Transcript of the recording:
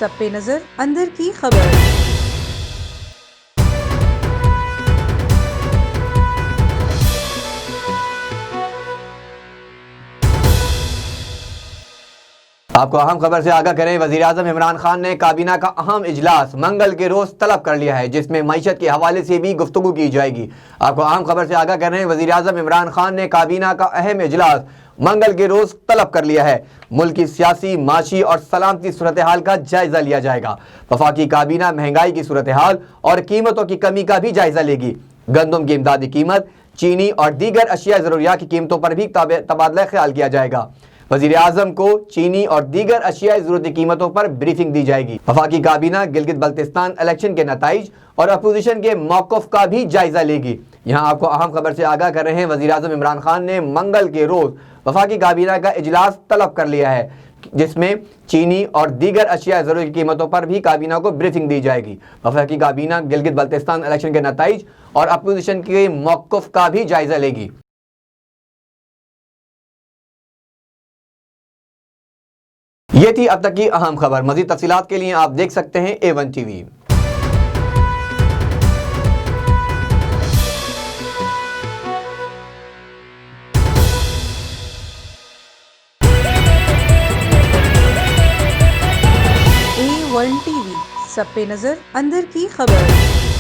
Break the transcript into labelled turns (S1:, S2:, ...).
S1: सब पे नजर अंदर की खबर।
S2: आपको अहम खबर से आगाह करें। वज़ीर-ए-आज़म इमरान खान ने काबीना का अहम इजलास मंगल के रोज तलब कर लिया है, जिसमें मईशत के हवाले से भी गुफ्तगू की जाएगी। आपको अहम खबर से आगाह करें। वज़ीर-ए-आज़म इमरान खान ने काबीना का अहम इजलास मंगल के रोज तलब कर लिया है। मुल्क की सियासी, माशी और सलामती सूरत हाल का जायजा लिया जाएगा। वफाकी काबीना महंगाई की सूरत हाल और कीमतों की कमी का भी जायजा लेगी। गंदम की इमदादी कीमत, चीनी और दीगर अशिया ज़रूरियात की कीमतों पर भी तबादला ख्याल किया जाएगा। वज़ीर आज़म को चीनी और दीगर अशिया ज़रूरती कीमतों पर ब्रीफिंग दी जाएगी। वफाकी काबीना गिलगित बल्तिस्तान इलेक्शन के नताइज और अपोजिशन के मौक़िफ़ का भी जायजा लेगी। यहाँ आपको अहम खबर से आगाह कर रहे हैं। वज़ीर आज़म इमरान खान ने मंगल के रोज वफाकी काबीना का इजलास तलब कर लिया है, जिसमें चीनी और दीगर अशिया ज़रूरी कीमतों पर भी काबीना को ब्रीफिंग दी जाएगी। वफाकी काबीना गिलगित बल्तिस्तान इलेक्शन के नताइज और अपोजिशन के मौक़िफ़ का भी जायजा लेगी। ये थी अब तक की अहम खबर। मज़ीद तफसीलात के लिए आप देख सकते हैं A1 TV।
S1: A1 TV, सब पे नजर अंदर की खबर।